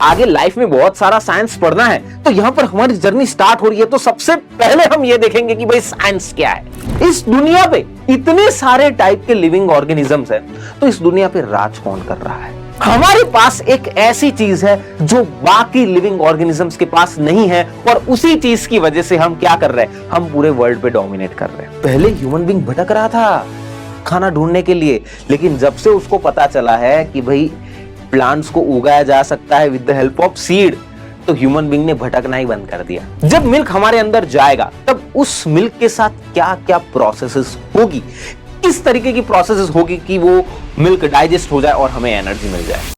आगे लाइफ में बहुत सारा साइंस पढ़ना है, तो यहाँ पर हमारी जर्नी स्टार्ट हो रही है। तो सबसे पहले हम ये देखेंगे कि भाई साइंस क्या है। इस दुनिया पे इतने सारे टाइप के लिविंग ऑर्गेनिजम्स हैं, तो इस दुनिया पे राज कौन कर रहा है? हमारे पास एक ऐसी चीज है जो बाकी लिविंग ऑर्गेनिजम्स के पास नहीं है, और उसी चीज की वजह से हम क्या कर रहे हैं, हम पूरे वर्ल्ड पे डोमिनेट कर रहे हैं। पहले ह्यूमन बीइंग भटक रहा था खाना ढूंढने के लिए, लेकिन जब से उसको पता चला है कि भाई प्लांट्स को उगाया जा सकता है with the help of seed, तो ह्यूमन बीइंग ने भटकना ही बंद कर दिया। जब मिल्क हमारे अंदर जाएगा, तब उस मिल्क के साथ क्या क्या प्रोसेसेस होगी, किस तरीके की प्रोसेसेस होगी कि वो मिल्क डाइजेस्ट हो जाए और हमें एनर्जी मिल जाए।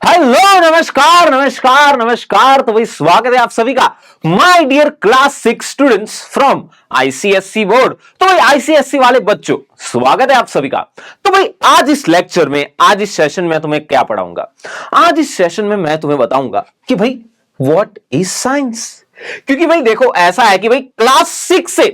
हेलो, नमस्कार नमस्कार नमस्कार। तो भाई स्वागत है आप सभी का, my dear class 6 students from ICSE board. तो भाई आईसीएससी वाले बच्चों, स्वागत है आप सभी का। तो भाई आज इस लेक्चर में, आज इस सेशन में तुम्हें क्या पढ़ाऊंगा? आज इस सेशन में मैं तुम्हें बताऊंगा कि भाई व्हाट इज साइंस। क्योंकि भाई देखो, ऐसा है कि भाई क्लास 6 से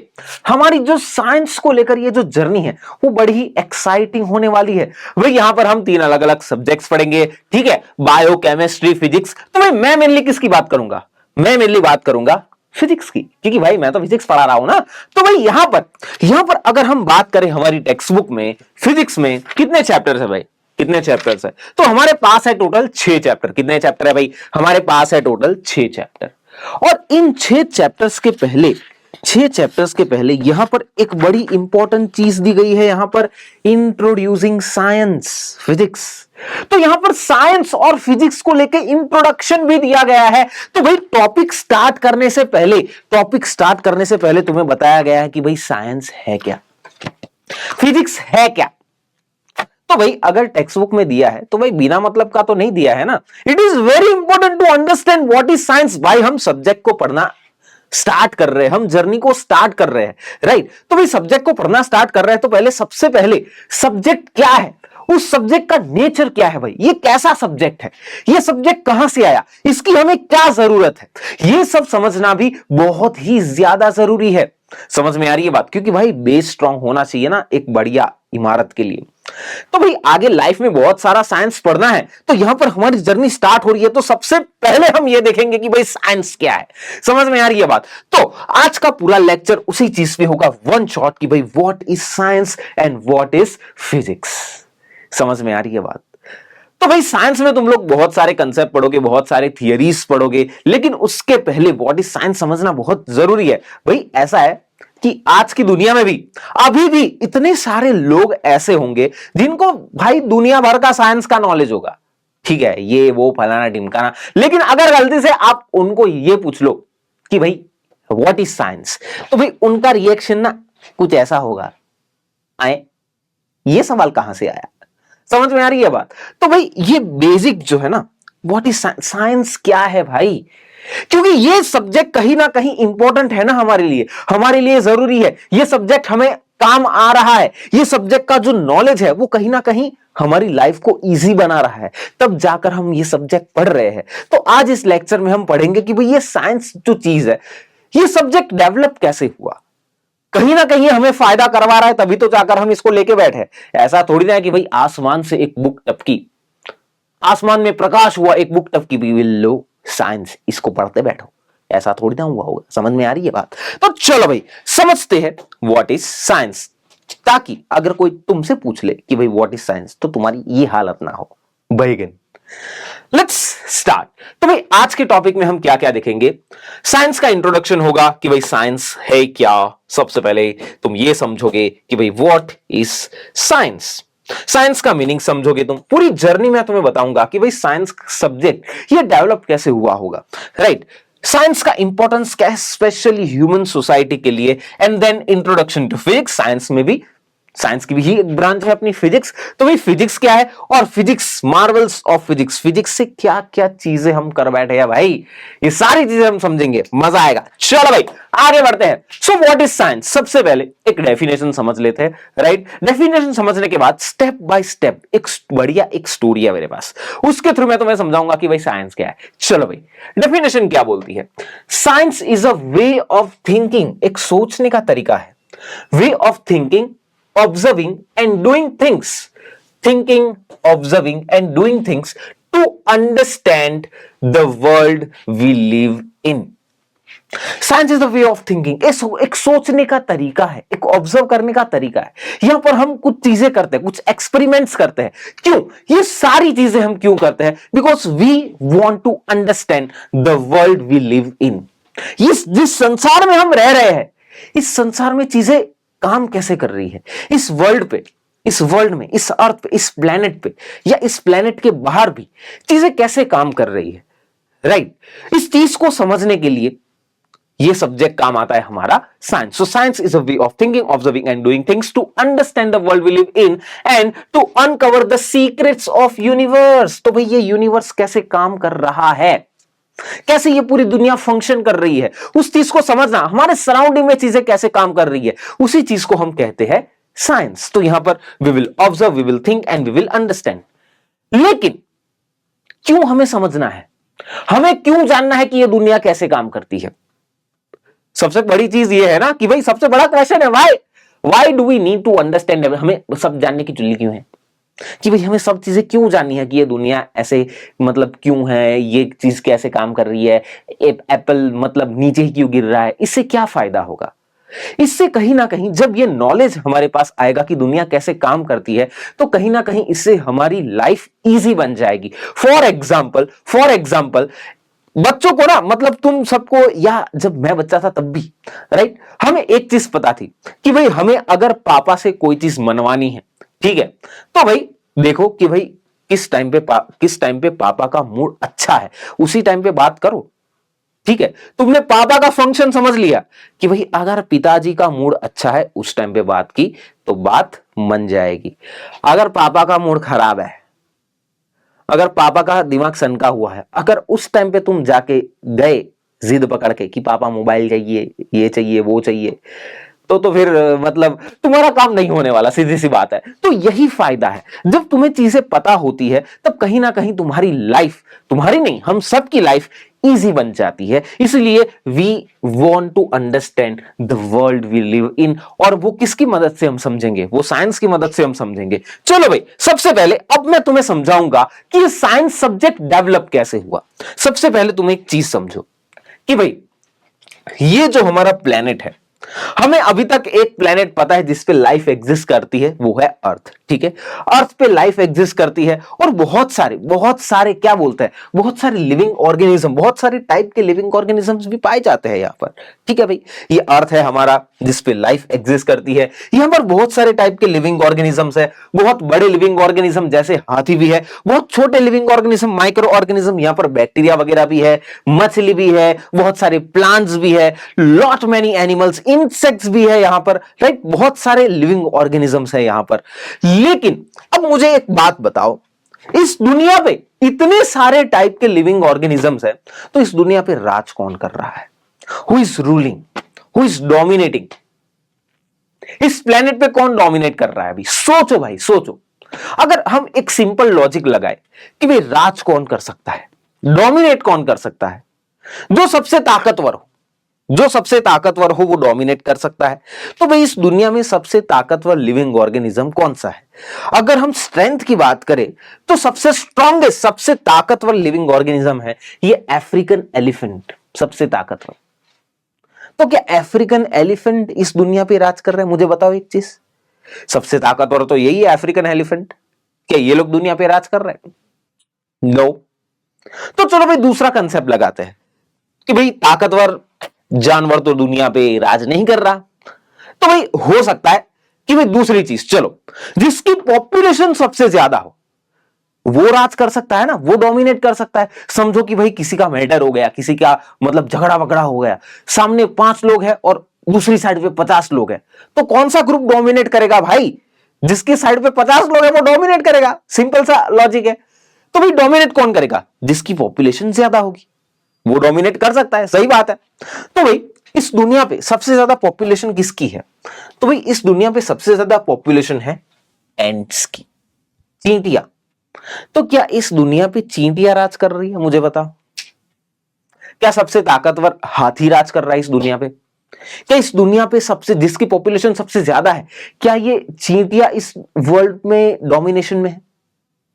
हमारी जो साइंस को लेकर ये जो जर्नी है वो बड़ी ही एक्साइटिंग होने वाली है। भाई यहां पर हम 3 अलग अलग सब्जेक्ट्स पढ़ेंगे, ठीक है, बायो, केमिस्ट्री, फिजिक्स। तो भाई मैं मेनली किसकी बात करूंगा? मैं मेनली बात करूंगा फिजिक्स की, क्योंकि भाई मैं तो फिजिक्स पढ़ा रहा हूं ना। तो भाई यहां पर अगर हम बात करें हमारी टेक्स्ट बुक में फिजिक्स में कितने चैप्टर्स है भाई? कितने चैप्टर्स है? तो हमारे पास है टोटल 6 चैप्टर। कितने चैप्टर है भाई? हमारे पास है टोटल 6 चैप्टर। और इन 6 चैप्टर्स के पहले यहां पर एक बड़ी इंपॉर्टेंट चीज दी गई है, यहां पर इंट्रोड्यूसिंग साइंस फिजिक्स। तो यहां पर साइंस और फिजिक्स को लेके इंट्रोडक्शन भी दिया गया है। तो भाई टॉपिक स्टार्ट करने से पहले तुम्हें बताया गया है कि भाई साइंस है क्या, फिजिक्स है क्या। तो भाई अगर टेक्स्ट बुक में दिया है तो भाई बिना मतलब का तो नहीं दिया है ना। It is very important to understand what is science. भाई हम सब्जेक्ट को पढ़ना स्टार्ट कर रहे हैं, हम जर्नी को स्टार्ट कर रहे हैं, राइट। तो भाई सब्जेक्ट को पढ़ना स्टार्ट कर रहे हैं, तो सबसे पहले सब्जेक्ट क्या है, उस सब्जेक्ट का नेचर क्या है भाई, ये कैसा सब्जेक्ट है, ये सब्जेक्ट कहां से आया, इसकी हमें क्या जरूरत है, ये सब समझना भी बहुत ही ज्यादा जरूरी है। समझ में आ रही है बात? क्योंकि भाई बेस स्ट्रांग होना चाहिए ना एक बढ़िया इमारत के लिए। तो भाई आगे लाइफ में बहुत सारा साइंस पढ़ना है, तो यहां पर हमारी जर्नी स्टार्ट हो रही है। तो सबसे पहले हम ये देखेंगे कि भाई साइंस क्या है। समझ में आ रही है बात? तो आज का पूरा लेक्चर उसी चीज पे होगा, वन शॉट, कि भाई what is science and what is physics. समझ में आ रही है बात? तो भाई साइंस में तुम लोग बहुत सारे कंसेप्ट पढ़ोगे, बहुत सारे थियरीज पढ़ोगे, लेकिन उसके पहले व्हाट इज साइंस समझना बहुत जरूरी है। भाई ऐसा है कि आज की दुनिया में भी अभी भी इतने सारे लोग ऐसे होंगे जिनको भाई दुनिया भर का साइंस का नॉलेज होगा, ठीक है, ये वो फलाना ढिमकाना, लेकिन अगर गलती से आप उनको ये पूछ लो कि भाई व्हाट इज साइंस, तो भाई उनका रिएक्शन ना कुछ ऐसा होगा, आए ये सवाल कहां से आया। समझ में आ रही है बात? तो भाई ये बेसिक जो है ना, व्हाट इज साइंस क्या है भाई, क्योंकि ये सब्जेक्ट कहीं ना कहीं इंपॉर्टेंट है ना हमारे लिए जरूरी है। ये सब्जेक्ट हमें काम आ रहा है, ये सब्जेक्ट का जो नॉलेज है वो कहीं ना कहीं हमारी लाइफ को इजी बना रहा है, तब जाकर हम ये सब्जेक्ट पढ़ रहे हैं। तो आज इस लेक्चर में हम पढ़ेंगे कि भाई ये साइंस जो चीज है, ये सब्जेक्ट डेवलप कैसे हुआ, कहीं ना कहीं हमें फायदा करवा रहा है, तभी तो जाकर हम इसको लेके बैठे। ऐसा थोड़ी ना है कि भाई आसमान से एक बुक टपकी, आसमान में प्रकाश हुआ, एक बुक टपकी, भी विल लो साइंस, इसको पढ़ते बैठो, ऐसा थोड़ी ना हुआ होगा। समझ में आ रही है बात? तो चलो भाई समझते हैं व्हाट इज साइंस, ताकि अगर कोई तुमसे पूछ ले कि भाई व्हाट इज साइंस, तो तुम्हारी ये हालत ना हो। बैगन, लेट्स स्टार्ट। तो भाई आज के टॉपिक में हम क्या क्या देखेंगे? साइंस का इंट्रोडक्शन होगा कि भाई साइंस है क्या। सबसे पहले तुम ये समझोगे कि भाई व्हाट इज साइंस, साइंस का मीनिंग समझोगे तुम। पूरी जर्नी में तुम्हें बताऊंगा कि भाई साइंस सब्जेक्ट ये डेवलप कैसे हुआ होगा, राइट। साइंस का इंपॉर्टेंस क्या है स्पेशली ह्यूमन सोसाइटी के लिए, and then introduction to physics. Science में भी, साइंस की भी ही एक ब्रांच है अपनी फिजिक्स। तो भाई फिजिक्स क्या है, और physics, Marvels of physics, physics से क्या क्या चीजें हम कर बैठे हैं भाई, ये सारी चीजें हम समझेंगे, मजा आएगा। चलो भाई आगे बढ़ते हैं। सो व्हाट इज साइंस, सबसे पहले एक डेफिनेशन समझ लेते हैं, राइट। डेफिनेशन समझने के बाद स्टेप बाय स्टेप एक बढ़िया एक स्टोरी है मेरे पास, उसके थ्रू मैं तुम्हें समझाऊंगा कि भाई साइंस क्या है। चलो भाई डेफिनेशन क्या बोलती है? Science is a way of thinking, एक सोचने का तरीका है, way of thinking, observing and doing things, thinking, observing and doing things to understand the world we live in. Science is the way of thinking, एक सोचने का तरीका है, एक ऑब्जर्व करने का तरीका है। यहां पर हम कुछ चीजें करते हैं, कुछ एक्सपेरिमेंट्स करते हैं। क्यों ये सारी चीजें हम क्यों करते हैं? Because we want to understand the world we live in. जिस संसार में हम रह रहे हैं, इस संसार में चीजें काम कैसे कर रही है, इस वर्ल्ड में, इस अर्थ पे, इस प्लेनेट पे, या इस प्लेनेट के बाहर भी चीजें कैसे काम कर रही है, राइट? इस चीज को समझने के लिए ये सब्जेक्ट काम आता है हमारा science. So science is a way of thinking, observing and doing things to understand the world we live in and to uncover the secrets of universe. तो भाई ये यूनिवर्स कैसे काम कर रहा है, कैसे ये पूरी दुनिया फंक्शन कर रही है, उस चीज को समझना, हमारे सराउंडिंग में चीजें कैसे काम कर रही है, उसी चीज को हम कहते हैं साइंस। तो यहां पर we will observe, we will think and we will understand. लेकिन क्यों हमें समझना है, हमें क्यों जानना है कि यह दुनिया कैसे काम करती है? सबसे बड़ी चीज ये है ना कि भाई सबसे बड़ा क्वेश्चन है, why do we need to understand? हमें सब जानने की चुल्ली क्यों है कि भाई हमें सब चीजें क्यों जाननी है कि ये दुनिया ऐसे मतलब क्यों है, ये चीज कैसे काम कर रही है, एप्पल मतलब नीचे ही क्यों गिर रहा है, इससे क्या फायदा होगा? इससे कहीं ना कहीं जब ये नॉलेज हमारे पास आएगा कि दुनिया कैसे काम करती है, तो कहीं ना कहीं इससे हमारी लाइफ इजी बन जाएगी। फॉर एग्जाम्पल बच्चों को ना, मतलब तुम सबको, या जब मैं बच्चा था तब भी, राइट, हमें एक चीज पता थी कि भाई हमें अगर पापा से कोई चीज मनवानी है, ठीक है, तो भाई देखो कि भाई किस टाइम पे पापा का मूड अच्छा है, उसी टाइम पे बात करो, ठीक है। तुमने पापा का फंक्शन समझ लिया कि भाई अगर पिताजी का मूड अच्छा है, उस टाइम पे बात की तो बात मन जाएगी। अगर पापा का मूड खराब है, अगर पापा का दिमाग सनका हुआ है, अगर उस टाइम पे तुम जाके गए जिद पकड़ के कि पापा मोबाइल चाहिए, ये चाहिए, वो चाहिए, तो फिर मतलब तुम्हारा काम नहीं होने वाला, सीधी सी बात है। तो यही फायदा है, जब तुम्हें चीजें पता होती है तब कहीं ना कहीं तुम्हारी लाइफ, तुम्हारी नहीं, हम सबकी लाइफ इजी बन जाती है। इसलिए we want to understand the world we live in. और वो किसकी मदद से हम समझेंगे? वो साइंस की मदद से हम समझेंगे। चलो भाई, सबसे पहले अब मैं तुम्हें समझाऊंगा कि ये साइंस सब्जेक्ट डेवलप कैसे हुआ। सबसे पहले तुम एक चीज समझो कि भाई ये जो हमारा प्लेनेट है, हमें अभी तक एक प्लेनेट पता है जिस पे लाइफ एग्जिस्ट करती है, वो है अर्थ, ठीक है। अर्थ पे लाइफ एग्जिस्ट करती है और बहुत सारे क्या बोलते हैं, बहुत सारे लिविंग ऑर्गेनिज्म, बहुत सारे टाइप के लिविंग ऑर्गेनिजम्स भी पाए जाते हैं यहां पर, ठीक है भाई। ये अर्थ है हमारा जिस पे लाइफ एग्जिस्ट करती है। यहां पर बहुत सारे टाइप के लिविंग ऑर्गेनिजम्स है, बहुत बड़े लिविंग ऑर्गेनिज्म जैसे हाथी भी है, बहुत छोटे लिविंग ऑर्गेनिज्म, माइक्रो ऑर्गेनिज्म, यहां पर बैक्टीरिया वगैरह भी है, मछली भी है, बहुत सारे प्लांट्स भी है, लॉट मेनी एनिमल्स, इंसेक्ट्स भी है यहां पर, राइट। बहुत सारे लिविंग ऑर्गेनिजम्स है यहां पर। लेकिन अब मुझे एक बात बताओ, इस दुनिया पे इतने सारे टाइप के लिविंग ऑर्गेनिजम्स है, तो इस दुनिया पे राज कौन कर रहा है? Who is ruling, who is dominating? इस प्लेनेट पे कौन डोमिनेट कर रहा है? अभी सोचो भाई, सोचो। अगर हम एक सिंपल लॉजिक लगाए कि भाई राज कौन कर सकता है, डोमिनेट कौन कर सकता है? जो सबसे ताकतवर हो वो डोमिनेट कर सकता है। तो भाई इस दुनिया में सबसे ताकतवर लिविंग ऑर्गेनिज्म कौन सा है? अगर हम स्ट्रेंथ की बात करें तो सबसे स्ट्रॉन्गेस्ट, सबसे ताकतवर लिविंग ऑर्गेनिज्म है ये अफ्रीकन एलिफेंट, सबसे ताकतवर। तो क्या अफ्रीकन एलिफेंट इस दुनिया पे राज कर रहे हैं? मुझे बताओ एक चीज, सबसे ताकतवर तो यही है अफ्रीकन एलिफेंट। क्या ये लोग दुनिया पे राज कर रहे हैं? नो। तो चलो भाई दूसरा कंसेप्ट लगाते हैं कि भाई ताकतवर जानवर तो दुनिया पे राज नहीं कर रहा, तो भाई हो सकता है कि भाई दूसरी चीज, चलो जिसकी पॉपुलेशन सबसे ज्यादा हो वो राज कर सकता है ना, वो डोमिनेट कर सकता है। समझो कि भाई किसी का मर्डर हो गया, किसी का मतलब झगड़ा वगड़ा हो गया, सामने 5 लोग हैं और दूसरी साइड पे 50 लोग हैं, तो कौन सा ग्रुप डोमिनेट करेगा भाई? जिसकी साइड पे 50 लोग हैं वो डोमिनेट करेगा, सिंपल सा लॉजिक है। तो भाई डोमिनेट कौन करेगा? जिसकी पॉपुलेशन ज्यादा होगी वो डोमिनेट कर सकता है, सही बात है। तो भाई इस दुनिया पे सबसे ज्यादा पॉपुलेशन किसकी है? तो भाई इस दुनिया पे सबसे ज्यादा पॉपुलेशन है एंट्स की, चींटियां। तो क्या इस दुनिया पे चींटियां राज कर रही है? मुझे बताओ। क्या सबसे ताकतवर हाथी राज कर रहा है इस दुनिया पे? क्या इस दुनिया पे सबसे, जिसकी पॉपुलेशन सबसे ज्यादा है, क्या ये चींटियां इस वर्ल्ड में डोमिनेशन में है?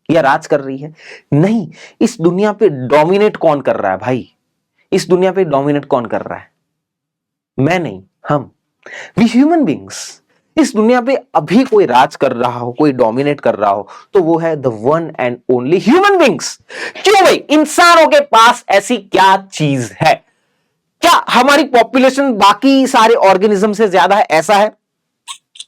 या राज कर रही है? नहीं। इस दुनिया पे डोमिनेट कौन कर रहा है भाई? इस दुनिया पे डोमिनेट कौन कर रहा है? मैं नहीं, हम, वी ह्यूमन बींग्स। इस दुनिया पे अभी कोई राज कर रहा हो, कोई डोमिनेट कर रहा हो, तो वो है the one and only human beings. क्यों भाई? इंसानों के पास ऐसी क्या चीज है? क्या हमारी पॉपुलेशन बाकी सारे ऑर्गेनिज्म से ज्यादा है? ऐसा है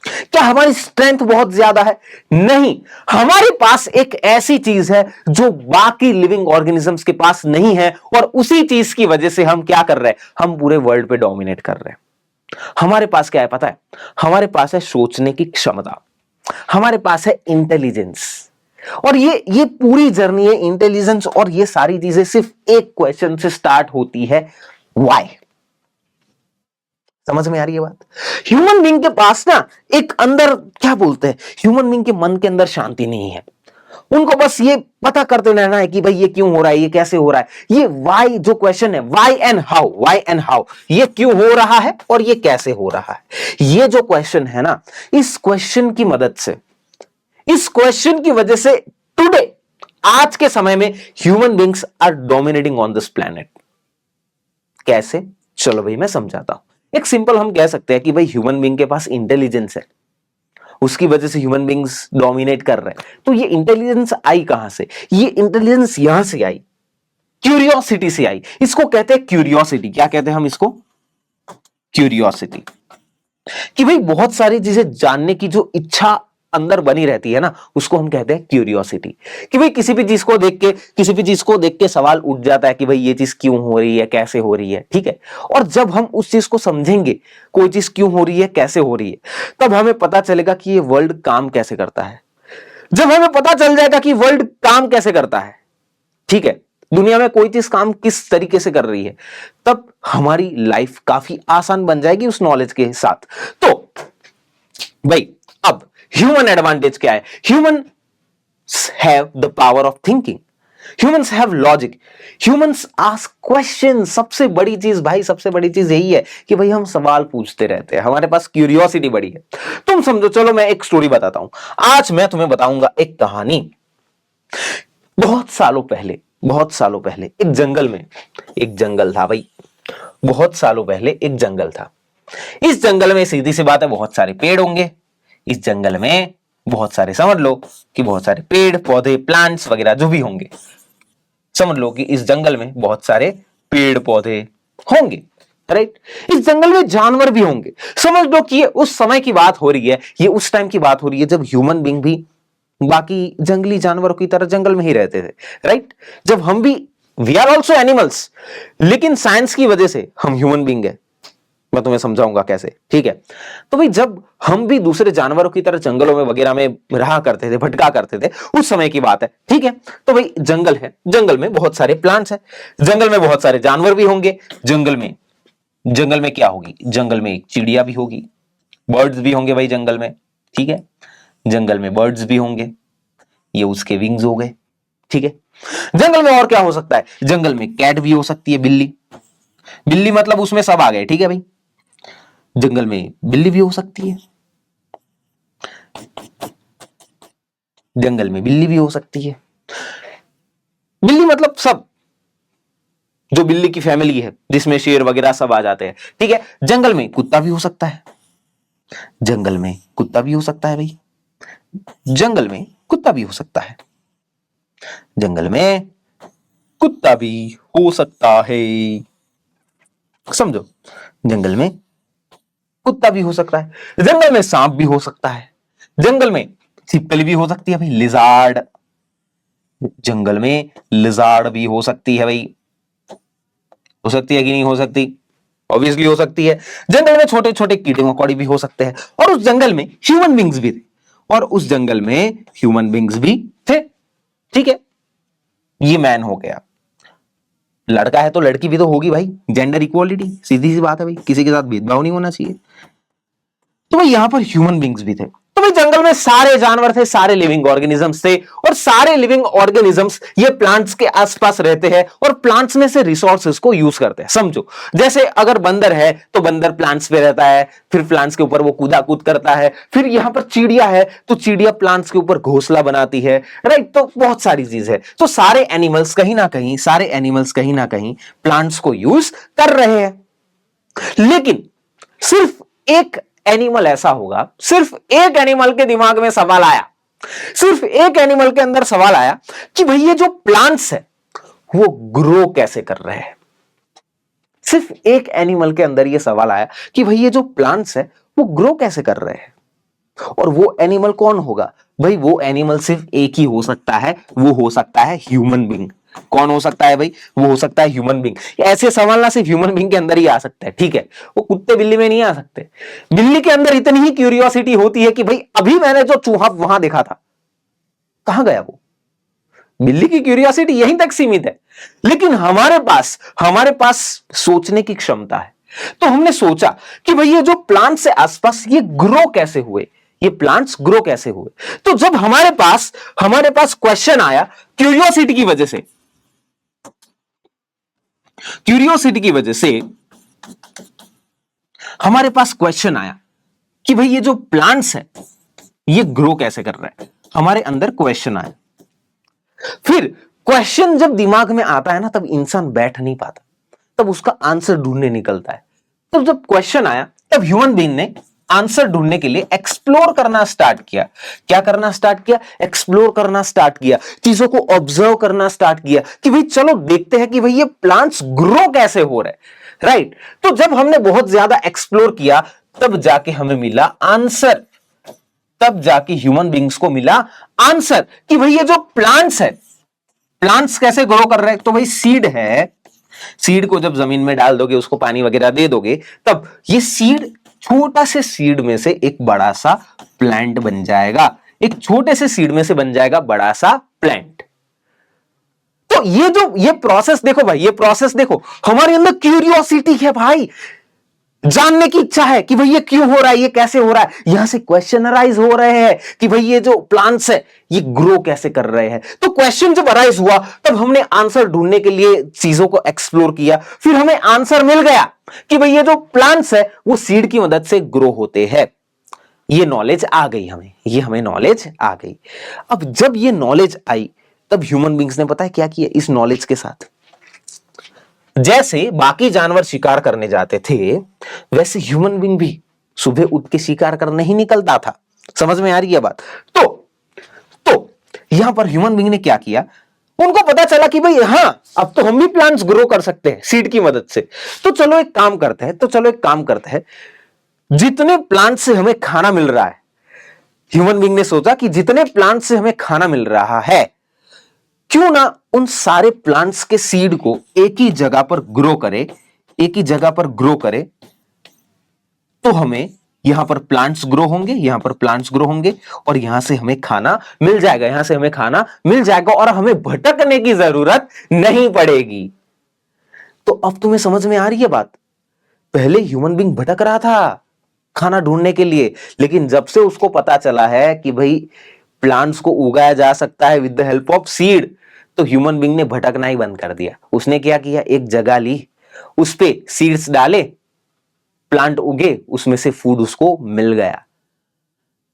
क्या? हमारी स्ट्रेंथ बहुत ज्यादा है? नहीं। हमारे पास एक ऐसी चीज है जो बाकी लिविंग ऑर्गेनिजम्स के पास नहीं है, और उसी चीज की वजह से हम क्या कर रहे हैं? हम पूरे वर्ल्ड पे डोमिनेट कर रहे हैं। हमारे पास क्या है पता है? हमारे पास है सोचने की क्षमता, हमारे पास है इंटेलिजेंस। और ये पूरी जर्नी है इंटेलिजेंस, और ये सारी चीजें सिर्फ एक क्वेश्चन से स्टार्ट होती है, व्हाई। समझ में आ रही है बात? ह्यूमन बीइंग के पास ना एक अंदर क्या बोलते हैं, ह्यूमन बीइंग के मन के अंदर शांति नहीं है। उनको बस ये पता करते रहना है कि भाई ये क्यों हो रहा है, ये कैसे हो रहा है। ये व्हाई जो क्वेश्चन है, why and how, why and how, ये क्यों हो रहा है और ये कैसे हो रहा है, ये जो क्वेश्चन है ना, इस क्वेश्चन की मदद से, इस क्वेश्चन की वजह से टुडे, आज के समय में human beings are dominating on this planet. कैसे? चलो भाई मैं समझाता हूं। एक सिंपल हम कह सकते हैं कि भाई ह्यूमन बीइंग के पास इंटेलिजेंस है, उसकी वजह से ह्यूमन बीइंग्स डोमिनेट कर रहे हैं। तो ये इंटेलिजेंस आई कहां से? ये इंटेलिजेंस यहां से आई, क्यूरियोसिटी से आई। इसको कहते हैं क्यूरियोसिटी। क्या कहते हैं हम इसको? क्यूरियोसिटी। कि भाई बहुत सारी चीजें जानने की जो इच्छा अंदर बनी रहती है ना, उसको हम कहते हैं क्यूरियोसिटी। कि भाई किसी भी चीज को देख के सवाल उठ जाता है कि भाई ये चीज क्यों हो रही है, कैसे हो रही है, ठीक है। और जब हम उस चीज को समझेंगे, कोई चीज क्यों हो रही है, कैसे हो रही है, तब हमें पता चलेगा कि ये वर्ल्ड काम कैसे करता है। जब हमें पता चल जाएगा कि वर्ल्ड काम कैसे करता है, ठीक है, दुनिया में कोई चीज काम किस तरीके से कर रही है, तब हमारी लाइफ काफी आसान बन जाएगी उस नॉलेज के साथ। तो भाई अब ह्यूमन एडवांटेज क्या है? Humans have the power of thinking, humans have logic, humans ask question. सबसे बड़ी चीज भाई, सबसे बड़ी चीज यही है कि भाई हम सवाल पूछते रहते हैं, हमारे पास क्यूरियोसिटी बड़ी है। तुम समझो, चलो मैं एक स्टोरी बताता हूं। आज मैं तुम्हें बताऊंगा एक कहानी। बहुत सालों पहले एक जंगल में एक जंगल था भाई। बहुत सालों पहले एक जंगल था। इस जंगल में सीधी सी बात है, बहुत सारे पेड़ होंगे। इस जंगल में बहुत सारे, समझ लो कि बहुत सारे पेड़ पौधे, प्लांट्स वगैरह जो भी होंगे, समझ लो कि इस जंगल में बहुत सारे पेड़ पौधे होंगे, राइट। इस जंगल में जानवर भी होंगे। समझ लो कि ये उस समय की बात हो रही है, ये उस टाइम की बात हो रही है जब ह्यूमन बीइंग भी बाकी जंगली जानवरों की तरह जंगल में ही रहते थे, राइट। जब हम भी, वी आर ऑल्सो एनिमल्स, लेकिन साइंस की वजह से हम ह्यूमन बीइंग है। मैं तुम्हें समझाऊंगा कैसे, ठीक है। तो भाई जब हम भी दूसरे जानवरों की तरह जंगलों में वगैरह में रहा करते थे, भटका करते थे, उस समय की बात है, ठीक है। तो भाई जंगल है, जंगल में बहुत सारे प्लांट्स हैं, जंगल में बहुत सारे जानवर भी होंगे। जंगल में क्या होगी? जंगल में एक चिड़िया भी होगी, बर्ड्स भी होंगे भाई जंगल में, ठीक है। जंगल में बर्ड्स भी होंगे, ये उसके विंग्स हो गए, ठीक है। जंगल में और क्या हो सकता है? जंगल में कैट भी हो सकती है, बिल्ली। बिल्ली मतलब उसमें सब आ गए, ठीक है भाई। जंगल में बिल्ली भी हो सकती है, जंगल में बिल्ली भी हो सकती है। बिल्ली मतलब सब, जो बिल्ली की फैमिली है जिसमें शेर वगैरह सब आ जाते हैं, ठीक है। जंगल में कुत्ता भी हो सकता है, जंगल में कुत्ता भी हो सकता है भाई। जंगल में कुत्ता भी हो सकता है, जंगल में कुत्ता भी हो सकता है। समझो, जंगल में कुत्ता भी हो सकता है, जंगल में सांप भी हो सकता है, जंगल में छिपकली भी हो सकती है भाई, लिजार्ड। जंगल में लिजार्ड भी हो सकती है भाई, हो सकती है कि नहीं हो सकती? ऑब्वियसली हो सकती है। जंगल में छोटे छोटे कीड़े मकोड़े भी हो सकते हैं, और उस जंगल में ह्यूमन बींग्स भी थे, और उस जंगल में ह्यूमन बींग्स भी थे, ठीक है। ये मैन हो गया। लड़का है तो लड़की भी तो होगी भाई, जेंडर इक्वालिटी, सीधी सी बात है भाई, किसी के साथ भेदभाव नहीं होना चाहिए। तो भाई यहां पर ह्यूमन बींग्स भी थे। तो भाई जंगल में सारे जानवर थे, सारे लिविंग ऑर्गेनिजम्स थे, और सारे लिविंग ऑर्गेनिजम्स ये प्लांट्स के आसपास रहते हैं और प्लांट्स में से रिसोर्सेज को यूज करते हैं। समझो, जैसे अगर बंदर है तो बंदर प्लांट्स पे रहता है, फिर प्लांट्स के ऊपर वो कूदा कूद करता है। फिर यहां पर चिड़िया है तो चिड़िया प्लांट्स के ऊपर घोंसला बनाती है, राइट। तो बहुत सारी चीज है। तो सारे एनिमल्स कहीं ना कहीं प्लांट्स को यूज कर रहे हैं। लेकिन सिर्फ एक एनिमल ऐसा होगा, सिर्फ एक एनिमल के दिमाग में सवाल आया, सिर्फ एक एनिमल के अंदर सवाल आया कि भाई ये जो प्लांट्स है वो ग्रो कैसे कर रहे हैं। सिर्फ एक एनिमल के अंदर ये सवाल आया कि भाई ये जो प्लांट्स है वो ग्रो कैसे कर रहे हैं। और वो एनिमल कौन होगा भाई? वो एनिमल सिर्फ एक ही हो सकता है, वो हो सकता है ह्यूमन बीइंग। कौन हो सकता है भाई? वो हो सकता है ह्यूमन बीइंग। ऐसे सवाल ना सिर्फ ह्यूमन बीइंग के अंदर ही आ सकता है, ठीक है, वो कुत्ते बिल्ली में नहीं आ सकते। बिल्ली के अंदर इतनी ही क्यूरियोसिटी होती है कि भाई अभी मैंने जो चूहा वहां देखा था कहां गया वो। बिल्ली की क्यूरियोसिटी यहीं तक सीमित है। लेकिन हमारे पास सोचने की क्षमता है। तो हमने सोचा कि भाई ये जो प्लांट्स से आसपास ये ग्रो कैसे हुए, ये प्लांट्स ग्रो कैसे हुए। तो जब हमारे पास क्वेश्चन आया, क्यूरियोसिटी की वजह से हमारे पास क्वेश्चन आया कि भाई ये जो प्लांट्स है ये ग्रो कैसे कर रहा है। हमारे अंदर क्वेश्चन आया। फिर क्वेश्चन जब दिमाग में आता है ना, तब इंसान बैठ नहीं पाता, तब उसका आंसर ढूंढने निकलता है। तब जब क्वेश्चन आया तब ह्यूमन बीइंग ने आंसर ढूंढने के लिए एक्सप्लोर करना स्टार्ट किया। क्या करना स्टार्ट किया? एक्सप्लोर करना स्टार्ट किया, चीजों को ऑब्जर्व करना स्टार्ट किया कि भाई चलो देखते हैं कि भाई ये प्लांट्स ग्रो कैसे हो रहे, राइट। तो जब हमने बहुत ज्यादा एक्सप्लोर किया तब जाके हमें मिला आंसर, तब जाके ह्यूमन बीइंग्स को मिला आंसर कि भाई ये जो प्लांट्स है, प्लांट्स कैसे ग्रो कर रहे हैं। तो भाई सीड है, सीड को जब जमीन में डाल दोगे, उसको पानी वगैरह दे दोगे, तब ये सीड, छोटा से सीड में से एक बड़ा सा प्लांट बन जाएगा, एक छोटे से सीड में से बन जाएगा बड़ा सा प्लांट। तो ये प्रोसेस देखो भाई, ये प्रोसेस देखो, हमारे अंदर क्यूरियोसिटी है भाई, जानने की इच्छा है कि भाई ये क्यों हो रहा है, ये कैसे हो रहा है। यहां से क्वेश्चन अराइज हो रहे हैं कि भाई ये जो प्लांट्स है ये ग्रो कैसे कर रहे हैं। तो क्वेश्चन जब अराइज हुआ तब हमने आंसर ढूंढने के लिए चीजों को एक्सप्लोर किया, फिर हमें आंसर मिल गया कि भाई ये जो प्लांट्स है वो सीड की मदद से ग्रो होते हैं। ये नॉलेज आ गई हमें, ये हमें नॉलेज आ गई। अब जब ये नॉलेज आई तब ह्यूमन बींग्स ने पता है क्या किया इस नॉलेज के साथ। जैसे बाकी जानवर शिकार करने जाते थे, वैसे ह्यूमन बीइंग भी सुबह उठ के शिकार करने ही निकलता था। समझ में आ रही है बात? तो यहां पर ह्यूमन बीइंग ने क्या किया, उनको पता चला कि भाई हां, अब तो हम भी प्लांट्स ग्रो कर सकते हैं सीड की मदद से। तो चलो एक काम करते हैं, जितने प्लांट से हमें खाना मिल रहा है, ह्यूमन बीइंग ने सोचा कि जितने प्लांट से हमें खाना मिल रहा है, क्यों ना उन सारे प्लांट्स के सीड को एक ही जगह पर ग्रो करे, तो हमें यहां पर प्लांट्स ग्रो होंगे, और यहां से हमें खाना मिल जाएगा, और हमें भटकने की जरूरत नहीं पड़ेगी। तो अब तुम्हें समझ में आ रही है बात? पहले ह्यूमन बीइंग भटक रहा था खाना ढूंढने के लिए, लेकिन जब से उसको पता चला है कि भाई प्लांट्स को उगाया जा सकता है with the help of seed, तो ह्यूमन बीइंग ने भटकना ही बंद कर दिया। उसने क्या किया, एक जगह ली, उस पे सीड्स डाले, प्लांट उगे, उसमें से फूड उसको मिल गया।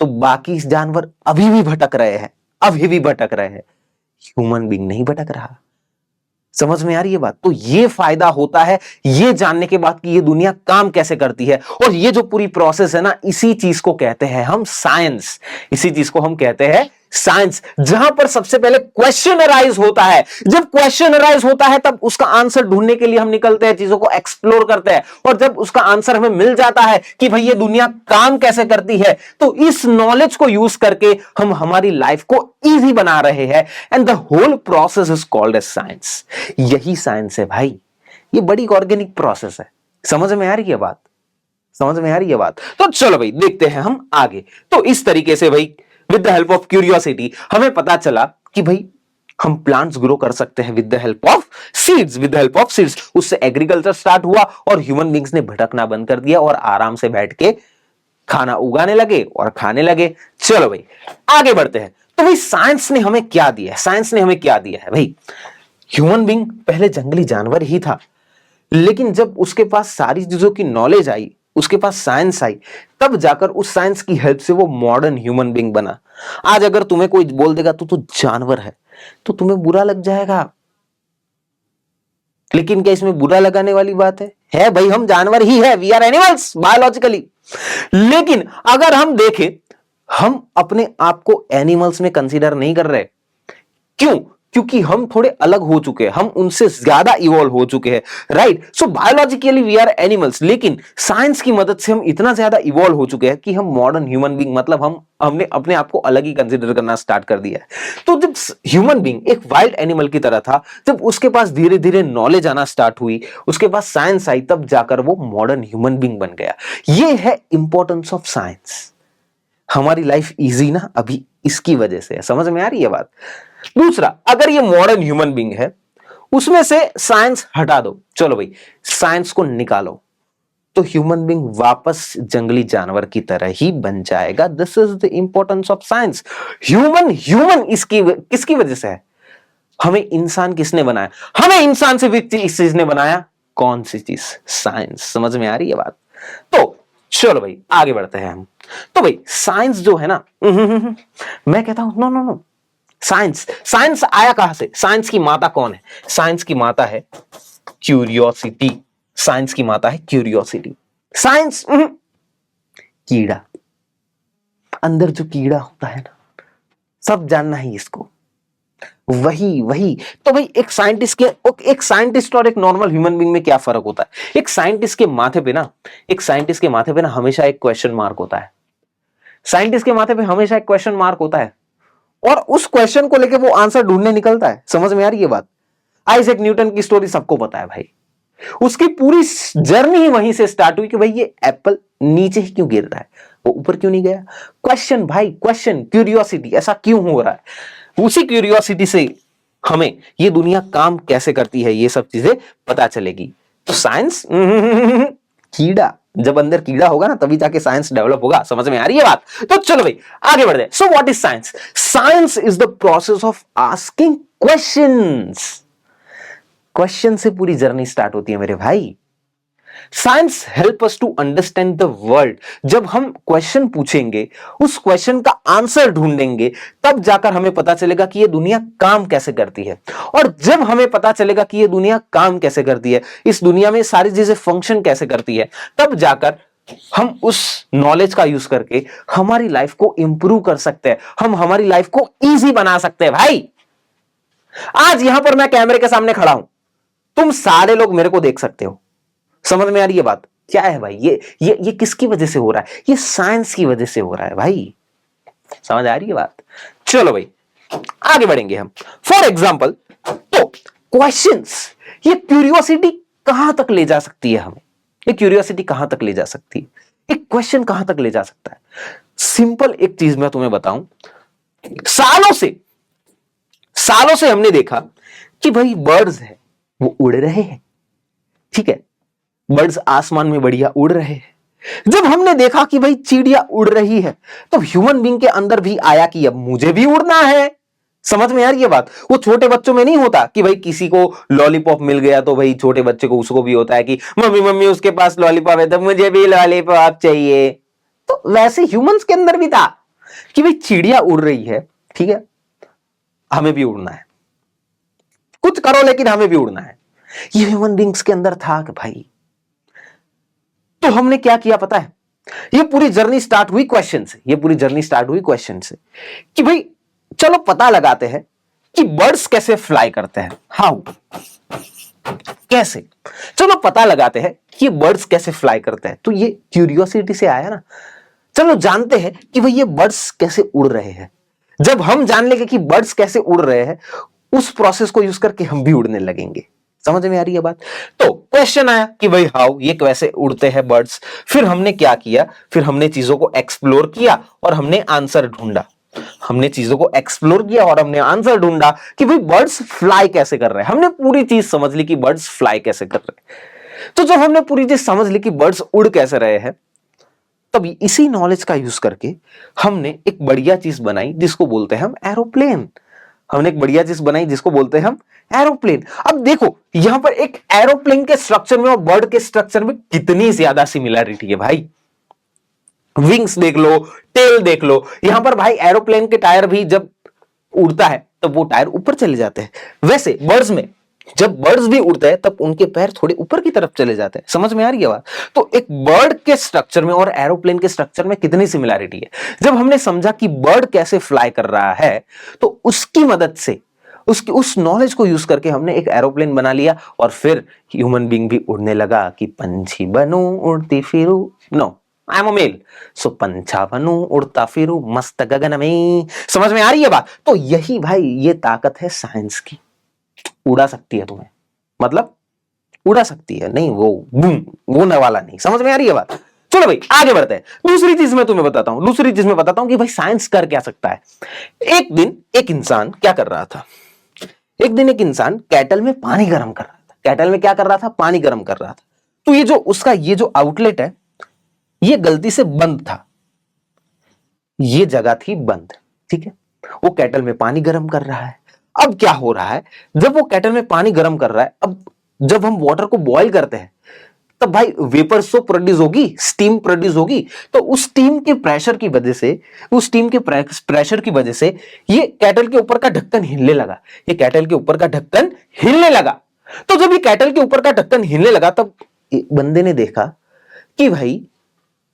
तो बाकी जानवर अभी भी भटक रहे हैं, ह्यूमन बीइंग नहीं भटक रहा। समझ में आ रही है बात? तो ये फायदा होता है ये जानने के बाद कि ये दुनिया काम कैसे करती है। और ये जो पूरी प्रोसेस है ना, इसी चीज को कहते हैं हम साइंस, जहां पर सबसे पहले क्वेश्चन अराइज होता है। जब क्वेश्चन अराइज होता है तब उसका आंसर ढूंढने के लिए हम निकलते हैं, चीजों को एक्सप्लोर करते हैं, और जब उसका आंसर हमें मिल जाता है कि भाई ये दुनिया काम कैसे करती है, तो इस नॉलेज को यूज करके हम हमारी लाइफ को इजी बना रहे हैं। And the whole process is called as science. यही साइंस है भाई, ये बड़ी ऑर्गेनिक प्रोसेस है। समझ में आ रही है बात? तो चलो भाई देखते हैं हम आगे। तो इस तरीके से भाई with the help of curiosity हमें पता चला कि भाई हम प्लांट्स ग्रो कर सकते हैं with the help of seeds. उससे एग्रीकल्चर स्टार्ट हुआ और ह्यूमन बींग्स ने भटकना बंद कर दिया और आराम से बैठ के खाना उगाने लगे और खाने लगे। चलो भाई आगे बढ़ते हैं। तो भाई साइंस ने हमें क्या दिया है? साइंस ने हमें क्या दिया है भाई? ह्यूमन बीइंग पहले जंगली जानवर ही था, लेकिन जब उसके पास सारी चीजों की नॉलेज आई, उसके पास साइंस आई, तब जाकर उस साइंस की हेल्प से वो मॉडर्न ह्यूमन बीइंग बना। आज अगर तुम्हें कोई बोल देगा तू तो जानवर है, तो तुम्हें बुरा लग जाएगा, लेकिन क्या इसमें बुरा लगाने वाली बात है? है भाई, हम जानवर ही है, वी आर एनिमल्स बायोलॉजिकली। लेकिन अगर हम देखें, हम अपने आप को एनिमल्स में कंसीडर नहीं कर रहे। क्यों? क्योंकि हम थोड़े अलग हो चुके हैं, हम उनसे ज्यादा इवॉल्व हो चुके हैं, right? So biologically we are animals, लेकिन साइंस की मदद से हम इतना ज्यादा इवॉल्व हो चुके हैं कि हम मॉडर्न ह्यूमन बीइंग, मतलब हमने अपने आप को अलग ही कंसीडर करना स्टार्ट कर दिया है। तो जब ह्यूमन बीइंग एक वाइल्ड एनिमल की तरह था, जब उसके पास धीरे धीरे नॉलेज आना स्टार्ट हुई, उसके पास साइंस आई, तब जाकर वो मॉडर्न ह्यूमन बीइंग बन गया। ये है इंपॉर्टेंस ऑफ साइंस। हमारी लाइफ इजी ना अभी इसकी वजह से है। समझ में आ रही है बात? दूसरा, अगर ये मॉडर्न ह्यूमन बीइंग है, उसमें से साइंस हटा दो, चलो भाई साइंस को निकालो, तो ह्यूमन बीइंग वापस जंगली जानवर की तरह ही बन जाएगा। This is the importance of science. Human इसकी किसकी वजह से है? हमें इंसान किसने बनाया? हमें इंसान से भी इस चीज ने बनाया। कौन सी चीज? साइंस। समझ में आ रही है बात? तो चलो भाई आगे बढ़ते हैं हम। तो भाई साइंस जो है ना, मैं कहता हूं नो नो नो, साइंस आया कहां से? साइंस की माता कौन है? साइंस की माता है क्यूरियोसिटी। साइंस की माता है क्यूरियोसिटी। साइंस कीड़ा, अंदर जो कीड़ा होता है ना, सब जानना है इसको, वही। तो भाई एक साइंटिस्ट और एक नॉर्मल ह्यूमन बीइंग में क्या फर्क होता है? एक साइंटिस्ट के माथे पे ना हमेशा एक क्वेश्चन मार्क होता है। साइंटिस्ट के माथे पे हमेशा एक क्वेश्चन मार्क होता है, और उस क्वेश्चन को लेके वो आंसर ढूंढने निकलता है। समझ में आ रही है बात? आइजैक न्यूटन की स्टोरी सबको पता है भाई। उसकी पूरी जर्नी ही वहीं से स्टार्ट हुई कि भाई ये एप्पल नीचे ही क्यों गिर रहा है, वो ऊपर क्यों नहीं गया? क्वेश्चन भाई, क्वेश्चन, क्यूरियोसिटी, ऐसा क्यों हो रहा है? उसी क्यूरियोसिटी से हमें ये दुनिया काम कैसे करती है, ये सब चीजें पता चलेगी। तो साइंस कीड़ा, जब अंदर कीड़ा होगा ना तभी जाके साइंस डेवलप होगा। समझ में आ रही है बात? तो चलो भाई आगे बढ़ते हैं। So what is science? Science is the process of asking questions. Question से पूरी जर्नी स्टार्ट होती है मेरे भाई। Science help us to understand the world. जब हम क्वेश्चन पूछेंगे, उस क्वेश्चन का आंसर ढूंढेंगे, तब जाकर हमें पता चलेगा कि ये दुनिया काम कैसे करती है। और जब हमें पता चलेगा कि ये दुनिया काम कैसे करती है, इस दुनिया में सारी चीजें फंक्शन कैसे करती है, तब जाकर हम उस नॉलेज का यूज करके हमारी लाइफ को इंप्रूव कर सकते हैं, हम हमारी लाइफ को इजी बना सकते हैं भाई। आज यहां पर मैं कैमरे के सामने खड़ा हूं, तुम सारे लोग मेरे को देख सकते हो। समझ में आ रही है बात? क्या है भाई? ये किसकी वजह से हो रहा है? ये साइंस की वजह से हो रहा है भाई। समझ आ रही है बात? चलो भाई आगे बढ़ेंगे हम। फॉर एग्जाम्पल, तो क्वेश्चंस, ये क्यूरियोसिटी कहां तक ले जा सकती है हमें? ये क्यूरियोसिटी कहां तक ले जा सकती है? एक क्वेश्चन कहां तक ले जा सकता है? सिंपल एक चीज मैं तुम्हें बताऊं, सालों से हमने देखा कि भाई बर्ड्स है वो उड़ रहे हैं, ठीक है, बर्ड्स आसमान में बढ़िया उड़ रहे हैं। जब हमने देखा कि भाई चिड़िया उड़ रही है, तो ह्यूमन बीइंग के अंदर भी आया कि अब मुझे भी उड़ना है। समझ में आ रही है बात? वो छोटे बच्चों में नहीं होता कि भाई किसी को लॉलीपॉप मिल गया तो भाई छोटे बच्चे को उसको भी होता है कि मम्मी उसके पास लॉलीपॉप है तो मुझे भी लॉलीपॉप चाहिए। तो वैसे ह्यूमंस के अंदर भी था कि भाई चिड़िया उड़ रही है, ठीक है, हमें भी उड़ना है, कुछ करो लेकिन हमें भी उड़ना है। ये ह्यूमन बीइंग्स के अंदर था कि भाई। तो हमने क्या किया पता है? ये पूरी जर्नी स्टार्ट हुई क्वेश्चन से, कि भाई चलो पता लगाते हैं कि बर्ड्स कैसे फ्लाई करते हैं। हाउ? कैसे? चलो पता लगाते हैं कि ये बर्ड्स कैसे फ्लाई करते हैं। तो ये क्यूरियोसिटी से आया ना। चलो जानते हैं कि भाई ये बर्ड्स कैसे उड़ रहे हैं। जब हम जान लेंगे कि बर्ड्स कैसे उड़ रहे हैं, उस प्रोसेस को यूज करके हम भी उड़ने लगेंगे। समझ में आ रही है बात? तो क्वेश्चन आया कि भाई हाउ, ये कैसे उड़ते हैं बर्ड्स। फिर हमने क्या किया? फिर हमने चीजों को एक्सप्लोर किया और हमने आंसर ढूंढा। कि भाई बर्ड्स फ्लाई कैसे कर रहे हैं। हमने पूरी चीज समझ ली कि बर्ड्स फ्लाई कैसे कर रहे हैं। तो जब हमने पूरी चीज समझ ली कि बर्ड्स उड़ कैसे रहे हैं, तब इसी नॉलेज का यूज करके हमने एक बढ़िया चीज बनाई जिसको बोलते हैं हम एरोप्लेन। हमने एक बढ़िया चीज बनाई जिसको बोलते हैं हम एरोप्लेन। अब देखो यहां पर एक एरोप्लेन के स्ट्रक्चर में और बर्ड के स्ट्रक्चर में कितनी ज्यादा सिमिलरिटी है भाई। विंग्स देख लो, टेल देख लो। यहां पर भाई एरोप्लेन के टायर भी जब उड़ता है तब वो टायर ऊपर चले जाते हैं। वैसे बर्ड्स में जब बर्ड्स भी उड़ते हैं तब उनके पैर थोड़े ऊपर की तरफ चले जाते हैं। समझ में आ रही है बात? तो एक बर्ड के स्ट्रक्चर में और एरोप्लेन के स्ट्रक्चर में कितनी सिमिलरिटी है। जब हमने समझा कि बर्ड कैसे फ्लाई कर रहा है तो उसकी मदद से उसकी उस नॉलेज को यूज करके हमने एक एरोप्लेन बना लिया और फिर ह्यूमन बीइंग भी उड़ने लगा कि पंछी बनूं उड़ती फिरूं। No, I am a male, so पंछा बनूं उड़ता फिरूं मस्त गगन में। समझ में आ रही है बात? तो यही भाई ये ताकत है साइंस की। उड़ा सकती है तुम्हें, मतलब उड़ा सकती है, नहीं वो बूम वो न वाला नहीं। समझ में आ रही है बात? चलो भाई आगे बढ़ते हैं। दूसरी चीज मैं तुम्हें बताता हूं, दूसरी चीज मैं बताता हूं कि भाई साइंस कर क्या सकता है। एक दिन एक इंसान क्या कर रहा था, एक दिन एक इंसान केटल में पानी गर्म कर रहा था। केटल में क्या कर रहा था? पानी गर्म कर रहा था। तो ये जो उसका ये जो आउटलेट है ये गलती से बंद था, ये जगह थी बंद, ठीक है। वो केटल में पानी गर्म कर रहा है। अब क्या हो रहा है, जब वो केटल में पानी गर्म कर रहा है, अब जब हम वाटर को बॉईल करते हैं तब भाई वेपर सो प्रोड्यूस होगी, स्टीम प्रोड्यूस होगी। तो उस स्टीम के प्रेशर की वजह से, उस स्टीम के प्रेशर की वजह से ये केटल के ऊपर का ढक्कन हिलने लगा। ये केटल के ऊपर का ढक्कन हिलने लगा। तो जब ये केटल के ऊपर का ढक्कन हिलने लगा तब बंदे ने देखा कि भाई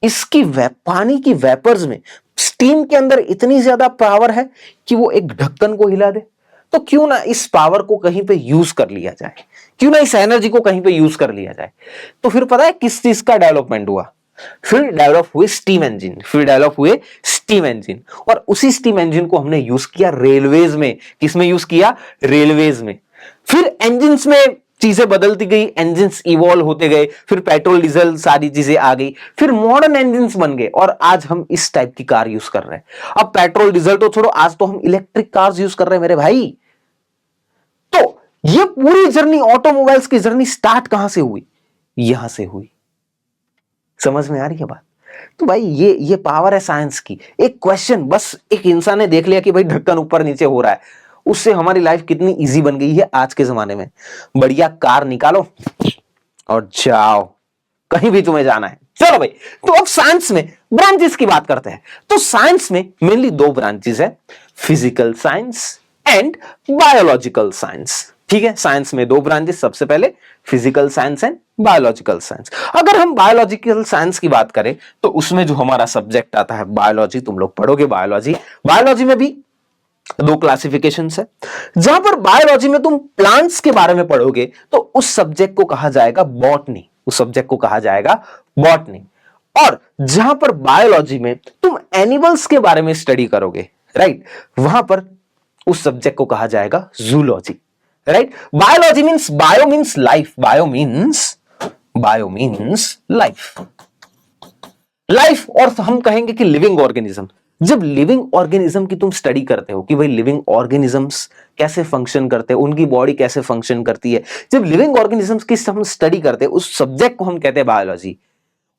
इसकी पानी की वेपर्स में, स्टीम के अंदर इतनी ज्यादा पावर है कि वो एक ढक्कन को हिला दे। तो क्यों ना इस पावर को कहीं पे यूज कर लिया जाए, क्यों ना इस एनर्जी को कहीं पे यूज कर लिया जाए। तो फिर पता है किस चीज का डेवलपमेंट हुआ? फिर डेवलप हुए स्टीम इंजन, फिर डेवलप हुए स्टीम इंजन। और उसी स्टीम इंजन को हमने यूज किया रेलवेज में। किसमें यूज किया? रेलवेज में। फिर इंजन में चीजें बदलती गई, इंजन्स इवॉल्व होते गए, फिर पेट्रोल डीजल सारी चीजें आ गई, फिर मॉडर्न इंजन्स बन गए और आज हम इस टाइप की कार यूज कर रहे हैं। अब पेट्रोल डीजल तो छोड़ो, आज तो हम इलेक्ट्रिक कार्स यूज कर रहे हैं मेरे भाई। तो ये पूरी जर्नी, ऑटोमोबाइल्स की जर्नी स्टार्ट कहां से हुई? यहां से हुई। समझ में आ रही है बात? तो भाई ये पावर है साइंस की। एक क्वेश्चन, बस एक इंसान ने देख लिया कि भाई ढक्कन ऊपर नीचे हो रहा है, उससे हमारी लाइफ कितनी इजी बन गई है आज के जमाने में। बढ़िया कार निकालो और जाओ कहीं भी तुम्हें जाना है। चलो भाई, तो अब साइंस में ब्रांचेस की बात करते हैं। तो साइंस में मेनली दो ब्रांचेस है, physical science and biological science. ठीक है, साइंस में दो ब्रांचेस, सबसे पहले physical science and biological science. अगर हम बायोलॉजिकल साइंस की बात करें तो उसमें जो हमारा सब्जेक्ट आता है बायोलॉजी, तुम लोग पढ़ोगे बायोलॉजी। बायोलॉजी में भी दो क्लासिफिकेशंस है। जहां पर बायोलॉजी में तुम प्लांट्स के बारे में पढ़ोगे तो उस सब्जेक्ट को कहा जाएगा बॉटनी, उस सब्जेक्ट को कहा जाएगा बॉटनी। और जहां पर बायोलॉजी में तुम एनिमल्स के बारे में स्टडी करोगे, राइट, वहां पर उस सब्जेक्ट को कहा जाएगा zoology, right. Biology means, bio means life, bio means life, life. और हम कहेंगे कि लिविंग ऑर्गेनिज्म। जब लिविंग ऑर्गेनिज्म की तुम स्टडी करते हो कि भाई लिविंग ऑर्गेनिजम्स कैसे फंक्शन करते हैं, उनकी बॉडी कैसे फंक्शन करती है, जब लिविंग ऑर्गेनिजम्स की हम स्टडी करते हैं उस सब्जेक्ट को हम कहते हैं बायोलॉजी।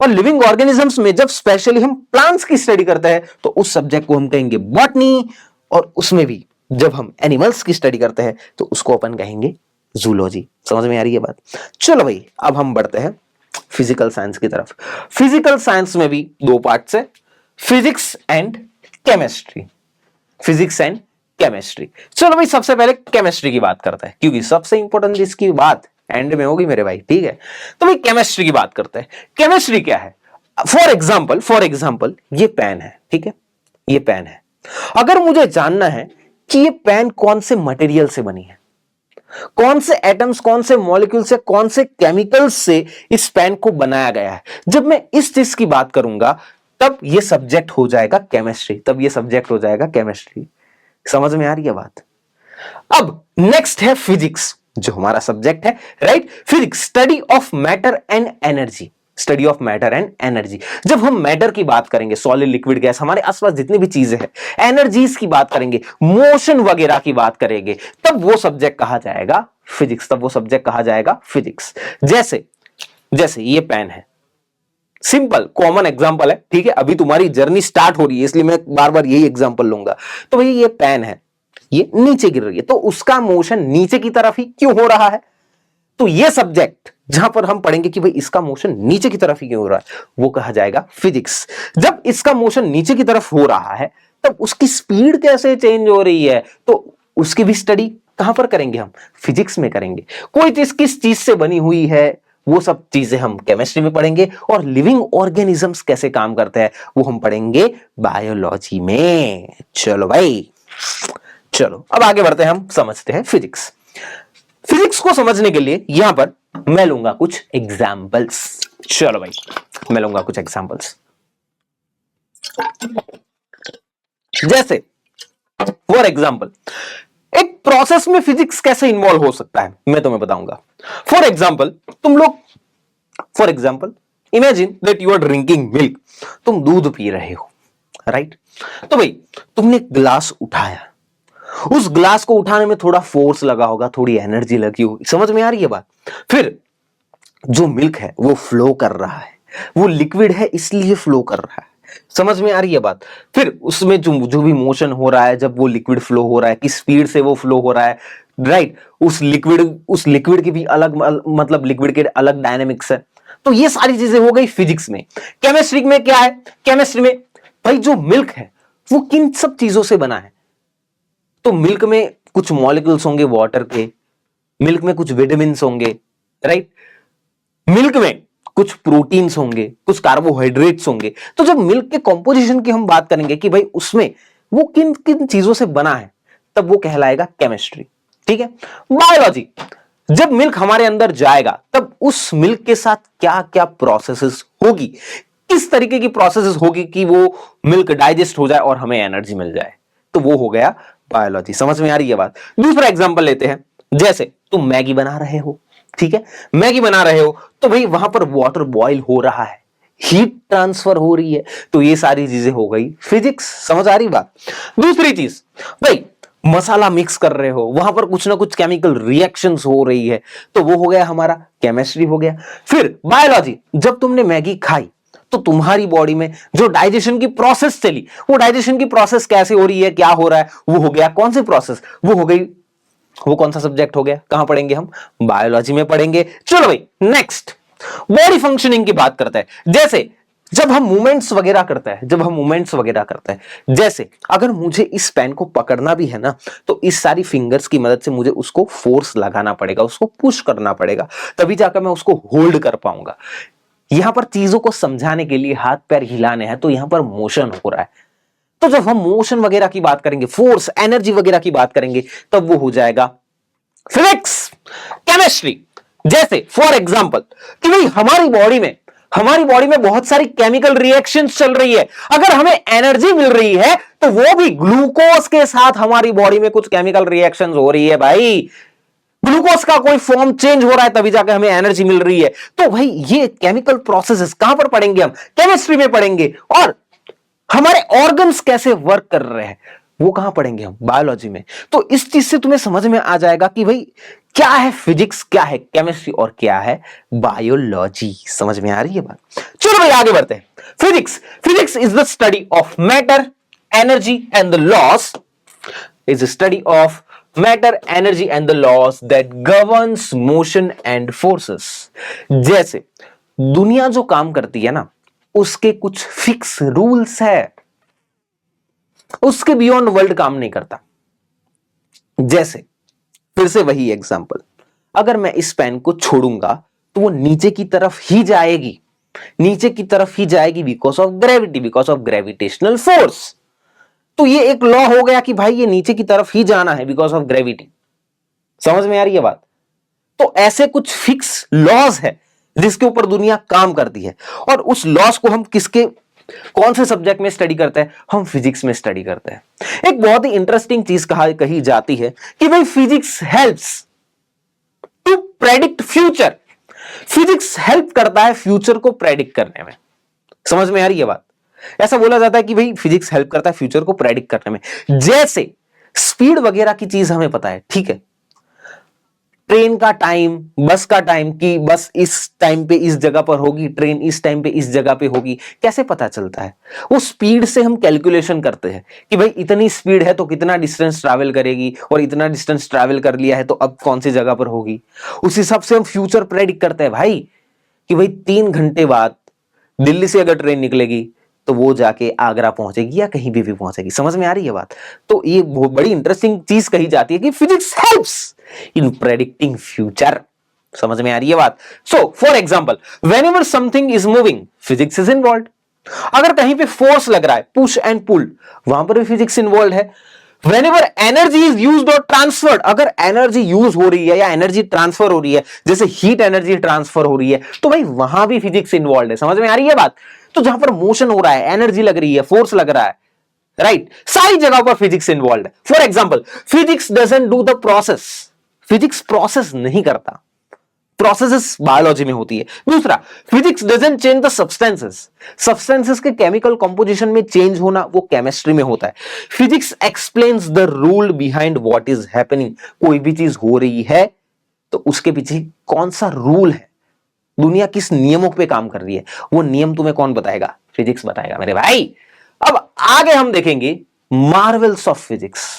और लिविंग ऑर्गेनिजम्स में जब स्पेशली हम प्लांट्स की स्टडी करते हैं तो उस सब्जेक्ट को हम कहेंगे बॉटनी। और उसमें भी जब हम एनिमल्स की स्टडी करते हैं तो उसको अपन कहेंगे जूलॉजी। समझ में आ रही है बात? चलो भाई, अब हम बढ़ते हैं फिजिकल साइंस की तरफ। फिजिकल साइंस में भी दो पार्ट्स है, physics and chemistry, physics and chemistry. चलो भाई, सबसे पहले केमिस्ट्री की बात करते हैं क्योंकि सबसे इंपॉर्टेंट इसकी बात एंड में होगी मेरे भाई, ठीक है। तो भाई केमिस्ट्री की बात करते हैं। केमिस्ट्री क्या है? फॉर एग्जांपल ये पेन है, ठीक है, ये पेन है। अगर मुझे जानना है कि ये पेन कौन से मटेरियल से बनी है, कौन से एटम्स, कौन से मॉलिक्यूल से, कौन से केमिकल्स से इस पेन को बनाया गया है, जब मैं इस चीज की बात करूंगा तब ये सब्जेक्ट हो जाएगा केमिस्ट्री, तब ये सब्जेक्ट हो जाएगा केमिस्ट्री। समझ में आ रही है बात? अब नेक्स्ट है फिजिक्स, जो हमारा सब्जेक्ट है, right. Physics, study of matter and energy, study of matter and energy. जब हम मैटर की बात करेंगे, सॉलिड, लिक्विड, गैस, हमारे आसपास जितनी भी चीजें हैं, एनर्जीज की बात करेंगे, मोशन वगैरह की बात करेंगे, तब वो सब्जेक्ट कहा जाएगा फिजिक्स, तब वो सब्जेक्ट कहा जाएगा फिजिक्स। जैसे जैसे ये पेन है, सिंपल कॉमन एग्जांपल है, ठीक है, अभी तुम्हारी जर्नी स्टार्ट हो रही है इसलिए मैं बार बार यही एग्जांपल लूंगा। तो भाई ये पेन है, ये नीचे गिर रही है, तो उसका मोशन नीचे की तरफ ही क्यों हो रहा है? तो ये सब्जेक्ट जहां पर हम पढ़ेंगे कि भाई इसका मोशन नीचे की तरफ ही क्यों हो रहा है, वो कहा जाएगा फिजिक्स। जब इसका मोशन नीचे की तरफ हो रहा है तब उसकी स्पीड कैसे चेंज हो रही है, तो उसकी भी स्टडी कहां पर करेंगे हम? फिजिक्स में करेंगे। कोई चीज किस चीज से बनी हुई है वो सब चीजें हम केमिस्ट्री में पढ़ेंगे, और लिविंग ऑर्गेनिजम्स कैसे काम करते हैं वो हम पढ़ेंगे बायोलॉजी में। चलो भाई, चलो अब आगे बढ़ते हैं, हम समझते हैं फिजिक्स। फिजिक्स को समझने के लिए यहां पर मैं लूंगा कुछ एग्जाम्पल्स। चलो भाई, मैं लूंगा कुछ एग्जाम्पल्स। जैसे फॉर एग्जाम्पल, एक प्रोसेस में फिजिक्स कैसे इन्वॉल्व हो सकता है मैं तुम्हें बताऊंगा। फॉर एग्जाम्पल, तुम लोग, for example imagine that you are drinking milk, तुम दूध पी रहे हो, राइट? तो भाई तुमने ग्लास उठाया, उस ग्लास को उठाने में थोड़ा फोर्स लगा होगा, थोड़ी एनर्जी लगी होगी, समझ में आ रही है बात? फिर जो मिल्क है वो फ्लो कर रहा है, वो लिक्विड है इसलिए फ्लो कर रहा है, समझ में आ रही है बात? फिर उसमें जो भी मोशन हो रहा है, जब वो लिक्विड फ्लो हो रहा है, किस स्पीड से वो फ्लो हो रहा है, राइट? उस लिक्विड की भी अलग, मतलब लिक्विड के अलग डायनेमिक्स है। तो ये सारी चीजें हो गई फिजिक्स में। केमिस्ट्री में क्या है? केमिस्ट्री में भाई जो मिल्क है वो किन सब चीजों से बना है? तो मिल्क में कुछ मॉलिक्यूल्स होंगे वाटर के, मिल्क में कुछ विटामिन्स होंगे, राइट? मिल्क में कुछ प्रोटीन्स होंगे, कुछ कार्बोहाइड्रेट्स होंगे। तो जब मिल्क के कॉम्पोजिशन की हम बात करेंगे कि भाई उसमें वो किन किन चीजों से बना है, तब वो कहलाएगा केमिस्ट्री, ठीक है? बायोलॉजी, जब मिल्क हमारे अंदर जाएगा तब उस मिल्क के साथ क्या क्या प्रोसेसेस होगी, किस तरीके की प्रोसेसेस होगी कि वो मिल्क डाइजेस्ट हो जाए और हमें एनर्जी मिल जाए, तो वो हो गया बायोलॉजी। समझ में आ रही है बात? दूसरा एग्जांपल लेते हैं, जैसे तुम मैगी बना रहे हो, ठीक है? मैगी बना रहे हो तो भाई वहां पर वाटर बॉईल हो रहा है, हीट ट्रांसफर हो रही है, तो ये सारी चीजें हो गई फिजिक्स। समझ आ रही बात? दूसरी चीज, भाई मसाला मिक्स कर रहे हो, वहां पर कुछ ना कुछ केमिकल रिएक्शंस हो रही है, तो वो हो गया हमारा केमिस्ट्री हो गया। फिर बायोलॉजी, जब तुमने मैगी खाई तो तुम्हारी बॉडी में जो डाइजेशन की प्रोसेस चली, वो डाइजेशन की प्रोसेस कैसे हो रही है, क्या हो रहा है, वो हो गया कौन सी प्रोसेस? वो हो गई, वो कौन सा सब्जेक्ट हो गया? कहां पढ़ेंगे हम? बायोलॉजी में पढ़ेंगे। चलो भाई नेक्स्ट, बॉडी फंक्शनिंग की बात करते हैं। जैसे जब हम मूवमेंट्स वगैरह करते हैं, जैसे अगर मुझे इस पेन को पकड़ना भी है ना, तो इस सारी फिंगर्स की मदद से मुझे उसको फोर्स लगाना पड़ेगा, उसको पुश करना पड़ेगा, तभी जाकर मैं उसको होल्ड कर पाऊंगा। यहां पर चीजों को समझाने के लिए हाथ पैर हिलाने हैं, तो यहां पर मोशन हो रहा है। तो जब हम मोशन वगैरह की बात करेंगे, फोर्स एनर्जी वगैरह की बात करेंगे, तब वो हो जाएगा फिजिक्स। केमिस्ट्री, जैसे फॉर एग्जांपल कि भाई हमारी बॉडी में बहुत सारी केमिकल रिएक्शंस चल रही है, अगर हमें एनर्जी मिल रही है तो वो भी ग्लूकोज के साथ हमारी बॉडी में कुछ केमिकल रिएक्शंस हो रही है भाई, ग्लूकोज का कोई फॉर्म चेंज हो रहा है तभी जाकर हमें एनर्जी मिल रही है। तो भाई ये केमिकल प्रोसेसेस कहां पर पढ़ेंगे हम? केमिस्ट्री में पढ़ेंगे। और हमारे ऑर्गन्स कैसे वर्क कर रहे हैं वो कहां पढ़ेंगे हम? बायोलॉजी में। तो इस चीज से तुम्हें समझ में आ जाएगा कि भाई क्या है फिजिक्स, क्या है केमिस्ट्री और क्या है बायोलॉजी। समझ में आ रही है बात? चलो भाई आगे बढ़ते हैं। Physics is the study of matter, energy and the loss, is study of matter, energy and the loss that governs motion and forces. जैसे दुनिया जो काम करती है ना, उसके कुछ फिक्स रूल्स है, उसके बियॉन्ड वर्ल्ड काम नहीं करता। जैसे फिर से वही एग्जांपल, अगर मैं इस पेन को छोड़ूंगा तो वो नीचे की तरफ ही जाएगी, because of gravity, because of gravitational force. तो ये एक लॉ हो गया कि भाई ये नीचे की तरफ ही जाना है बिकॉज ऑफ ग्रेविटी। समझ में आ रही है बात? तो ऐसे कुछ फिक्स लॉज है जिसके ऊपर दुनिया काम करती है, और उस लॉस को हम कौन से सब्जेक्ट में स्टडी करते हैं? हम फिजिक्स में स्टडी करते हैं। एक बहुत ही इंटरेस्टिंग चीज कही जाती है कि भाई physics helps to predict future. Physics help करता है फ्यूचर को प्रेडिक्ट करने में। समझ में आ रही है बात? ऐसा बोला जाता है कि भाई फिजिक्स हेल्प करता है फ्यूचर को प्रेडिक्ट करने में। जैसे स्पीड वगैरह की चीज हमें पता है, ठीक है, ट्रेन का टाइम, बस का टाइम, कि बस इस टाइम पे इस जगह पर होगी, ट्रेन इस टाइम पे इस जगह पे होगी, कैसे पता चलता है? वो स्पीड से हम कैलकुलेशन करते हैं कि भाई इतनी स्पीड है तो कितना डिस्टेंस ट्रैवल करेगी, और इतना डिस्टेंस ट्रैवल कर लिया है तो अब कौन सी जगह पर होगी। उस हिसाब से हम फ्यूचर प्रेडिक्ट करते हैं भाई, कि भाई 3 घंटे बाद दिल्ली से अगर ट्रेन निकलेगी तो वो जाके आगरा पहुंचेगी या कहीं भी पहुंचेगी। समझ में आ रही है बात? तो ये बहुत बड़ी इंटरेस्टिंग चीज कही जाती है कि physics helps in predicting future. समझ में आ रही है बात? So for example, whenever something is moving, physics is involve. अगर कहीं पे फोर्स लग रहा है, पुश एंड पुल, वहां पर भी फिजिक्स इन्वॉल्व है। Whenever energy is used or transferred, अगर एनर्जी यूज हो रही है या एनर्जी ट्रांसफर हो रही है, जैसे हीट एनर्जी ट्रांसफर हो रही है, तो भाई वहां भी फिजिक्स इन्वॉल्व है। समझ में आ रही है बात? तो जहां पर मोशन हो रहा है, एनर्जी लग रही है, फोर्स लग रहा है, राइट, सारी जगह पर फिजिक्स इन्वॉल्व है। For example, physics doesn't do the process, physics process नहीं करता, प्रोसेसेस बायोलॉजी में होती है। दूसरा, physics doesn't change the substances, substances के केमिकल कंपोजिशन में चेंज होना वो केमिस्ट्री में होता है। Physics explains the rule behind what is happening, कोई भी चीज हो रही है तो उसके पीछे कौन सा रूल है, दुनिया किस नियमों पे काम कर रही है, वो नियम तुम्हें कौन बताएगा? फिजिक्स बताएगा मेरे भाई। अब आगे हम देखेंगे मार्वल्स ऑफ फिजिक्स,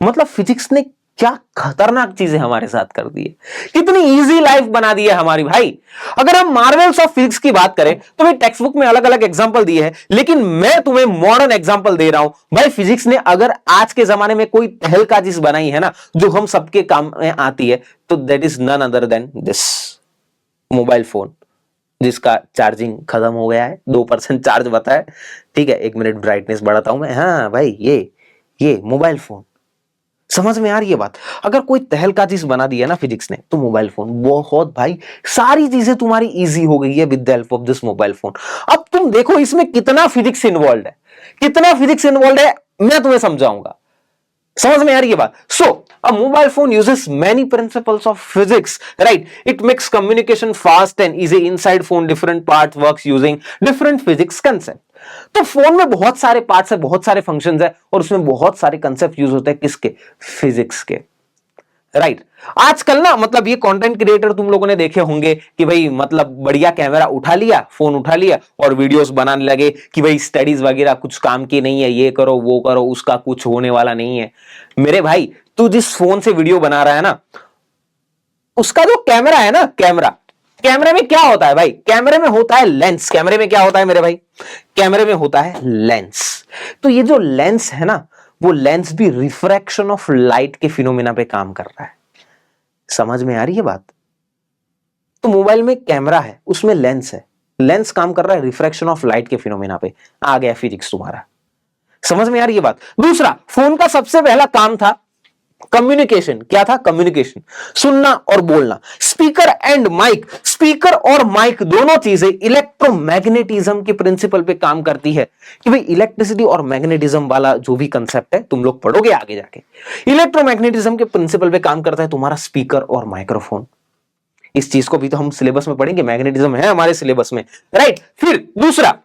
मतलब फिजिक्स ने क्या खतरनाक चीजें हमारे साथ कर दी है, कितनी इजी लाइफ बना दी है हमारी भाई। अगर हम मार्वल्स ऑफ फिजिक्स की बात करें तो भाई टेक्स्ट बुक में अलग अलग एग्जांपल दिए हैं, लेकिन मैं तुम्हें मॉडर्न एग्जांपल दे रहा हूं भाई। फिजिक्स ने अगर आज के जमाने में कोई तहलका चीज बनाई है ना, जो हम सबके काम में आती है, तो that is none other than this mobile phone, जिसका चार्जिंग खत्म हो गया है, 2% चार्ज बता है। ठीक है, 1 मिनट ब्राइटनेस बढ़ाता हूं मैं। हाँ भाई, ये मोबाइल फोन। समझ में आ रही है बात? अगर कोई तहलका चीज बना दी है ना फिजिक्स ने, तो मोबाइल फोन। बहुत भाई, सारी चीजें तुम्हारी इजी हो गई है with the help of this mobile phone. अब तुम देखो इसमें कितना फिजिक्स इन्वॉल्व है, कितना फिजिक्स इन्वॉल्व है, मैं तुम्हें समझाऊंगा। समझ में आ रही है बात? सो a mobile phone uses many principles of physics, right? It makes communication fast and easy. Inside phone different parts works using different physics concept. तो फोन में बहुत सारे पार्ट्स है, बहुत सारे फंक्शंस है, और उसमें बहुत सारे कंसेप्ट यूज होते हैं, किसके? फिजिक्स के, राइट। आजकल ना, मतलब ये कंटेंट क्रिएटर तुम लोगों ने देखे होंगे कि भाई मतलब बढ़िया कैमरा उठा लिया, फोन उठा लिया और वीडियोस बनाने लगे कि भाई स्टडीज वगैरह कुछ काम की नहीं है, ये करो वो करो, उसका कुछ होने वाला नहीं है। मेरे भाई, तू जिस फोन से वीडियो बना रहा है ना, उसका जो कैमरा है ना, कैमरे में क्या होता है भाई? कैमरे में होता है लेंस। कैमरे में क्या होता है मेरे भाई? कैमरे में होता है लेंस। तो ये जो लेंस है ना, वो लेंस भी रिफ्रैक्शन ऑफ लाइट के फिनोमेना पे काम कर रहा है। समझ में आ रही है बात? तो मोबाइल में कैमरा है, उसमें लेंस है, लेंस काम कर रहा है रिफ्रैक्शन ऑफ लाइट के फिनोमेना पे। आ गया फिजिक्स तुम्हारा। समझ में आ रही है बात? दूसरा, फोन का सबसे पहला काम था कम्युनिकेशन। क्या था? कम्युनिकेशन, सुनना और बोलना। स्पीकर एंड माइक, स्पीकर और माइक दोनों चीजें इलेक्ट्रोमैग्नेटिज्म के प्रिंसिपल पे काम करती है कि भाई इलेक्ट्रिसिटी और मैग्नेटिज्म वाला जो भी कंसेप्ट है तुम लोग पढ़ोगे आगे जाके, इलेक्ट्रोमैग्नेटिज्म के प्रिंसिपल पे काम करता है तुम्हारा स्पीकर और माइक्रोफोन। इस चीज को भी तो हम सिलेबस में पढ़ेंगे, मैग्नेटिज्म है हमारे सिलेबस में, राइट। फिर दूसरा,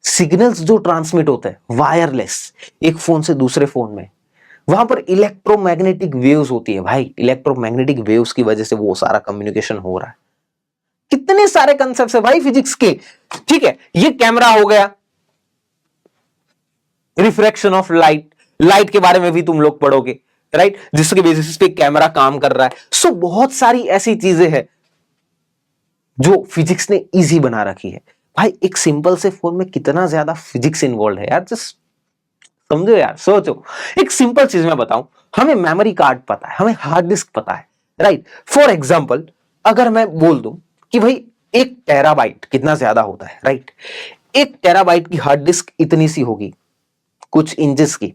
सिग्नल्स जो ट्रांसमिट होते हैं वायरलेस, एक फोन से दूसरे फोन में, वहां पर इलेक्ट्रोमैग्नेटिक वेव्स होती है भाई। इलेक्ट्रोमैग्नेटिक वेव्स की वजह से वो सारा कम्युनिकेशन हो रहा है। कितने सारे कंसेप्ट्स है भाई फिजिक्स के। ठीक है, ये कैमरा हो गया, रिफ्रैक्शन ऑफ लाइट, लाइट के बारे में भी तुम लोग पढ़ोगे, राइट, जिसके बेसिस पे कैमरा काम कर रहा है। सो बहुत सारी ऐसी चीजें हैं जो फिजिक्स ने इजी बना रखी है भाई। एक सिंपल से फोन में कितना ज्यादा फिजिक्स इन्वॉल्व है यार, जस्ट समझो यार, सोचो। एक सिंपल चीज मैं बताऊं, हमें मेमोरी कार्ड पता है, हमें हार्ड डिस्क पता है, राइट। फॉर एग्जांपल, अगर मैं बोल दूं कि भाई 1 टेराबाइट कितना ज्यादा होता है, राइट। 1 टेराबाइट की हार्ड डिस्क इतनी सी होगी, कुछ इंचेस की,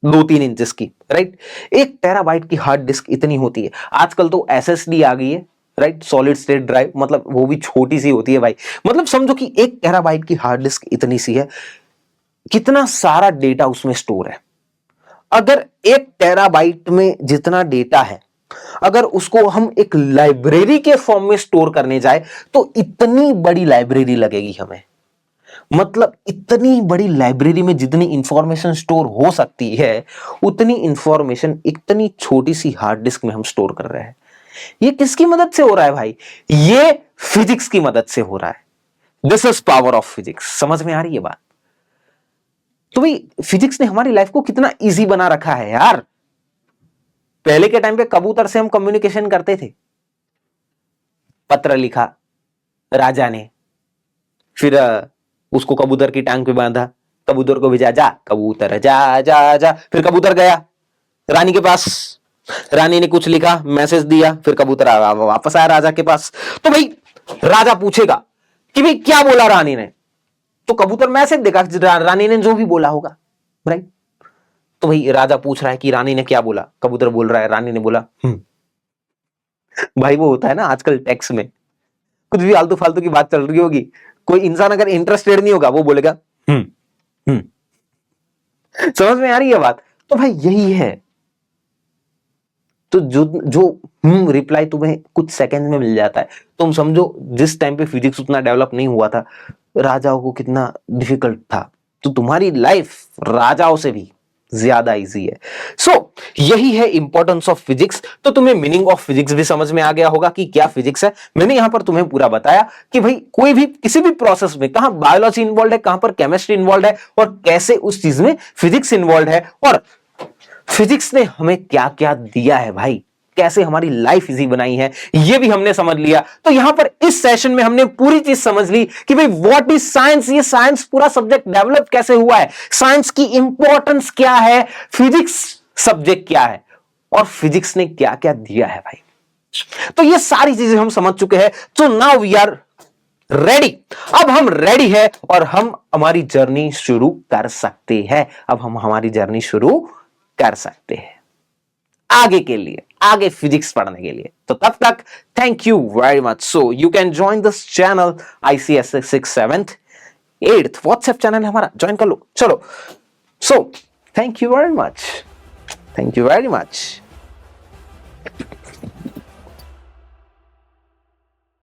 2-3 इंचेस की, राइट। 1 टेराबाइट की हार्ड डिस्क इतनी होती है। आजकल तो एसएसडी आ गई है, राइट, सॉलिड स्टेट ड्राइव, मतलब वो भी छोटी सी होती है भाई। मतलब समझो कि 1 टेराबाइट की हार्ड डिस्क इतनी सी है, कितना सारा डेटा उसमें स्टोर है। अगर 1 टेराबाइट में जितना डेटा है, अगर उसको हम एक लाइब्रेरी के फॉर्म में स्टोर करने जाए तो इतनी बड़ी लाइब्रेरी लगेगी हमें। मतलब इतनी बड़ी लाइब्रेरी में जितनी इंफॉर्मेशन स्टोर हो सकती है उतनी इंफॉर्मेशन इतनी छोटी सी हार्ड डिस्क में हम स्टोर कर रहे हैं। ये किसकी मदद से हो रहा है भाई? ये फिजिक्स की मदद से हो रहा है। This is power of physics. समझ में आ रही है बात? तो भाई फिजिक्स ने हमारी लाइफ को कितना इजी बना रखा है यार। पहले के टाइम पे कबूतर से हम कम्युनिकेशन करते थे, पत्र लिखा राजा ने, फिर उसको कबूतर की टांग पे बांधा, कबूतर को भेजा, जा कबूतर जा जा जा। फिर कबूतर गया रानी के पास, रानी ने कुछ लिखा, मैसेज दिया, फिर कबूतर वापस आया राजा के पास। तो भाई राजा पूछेगा कि भाई क्या बोला रानी ने, तो कबूतर मैसेज देगा रानी ने जो भी बोला होगा, राइट। तो भाई राजा पूछ रहा है कि रानी ने क्या बोला, कबूतर बोल रहा है रानी ने बोला भाई वो होता है ना आजकल टेक्स्ट में कुछ भी आलतू फालतू की बात चल रही होगी, कोई इंसान अगर इंटरेस्टेड नहीं होगा वो बोलेगा समझ में आ रही है बात? तो भाई यही है। तो जो रिप्लाई तुम्हें कुछ सेकंड में मिल जाता है। तुम समझो जिस टाइम पे फिजिक्स उतना डेवलप नहीं हुआ था, राजाओं को कितना डिफिकल्ट था, तो तुम्हारी लाइफ राजाओं से भी ज्यादा इजी है। सो यही है इंपॉर्टेंस ऑफ फिजिक्स। तो तुम्हें मीनिंग ऑफ फिजिक्स भी समझ में आ गया होगा कि क्या फिजिक्स है। मैंने यहां पर तुम्हें पूरा बताया कि भाई कोई भी किसी भी प्रोसेस में कहां बायोलॉजी इन्वॉल्व है, कहां पर केमिस्ट्री इन्वॉल्व है, और कैसे उस चीज में फिजिक्स इन्वॉल्व है, और फिजिक्स ने हमें क्या क्या दिया है भाई, कैसे हमारी लाइफ इजी बनाई है, ये भी हमने समझ लिया। तो यहां पर इस सेशन में हमने पूरी चीज समझ ली कि भाई व्हाट इज साइंस, ये साइंस पूरा सब्जेक्ट डेवलप कैसे हुआ है, साइंस की इंपॉर्टेंस क्या है, फिजिक्स सब्जेक्ट क्या है, और फिजिक्स ने क्या क्या दिया है भाई। तो ये सारी चीजें हम समझ चुके हैं। तो नाउ वी आर रेडी। अब हम रेडी है और हम हमारी जर्नी शुरू कर सकते हैं। अब हम हमारी जर्नी शुरू कर सकते हैं आगे के लिए, आगे फिजिक्स पढ़ने के लिए। तो तब तक thank you very much. So you can join this channel ICS 6th 7th 8th WhatsApp channel है हमारा, ज्वाइन कर लो। चलो, so thank you very much, thank you very much.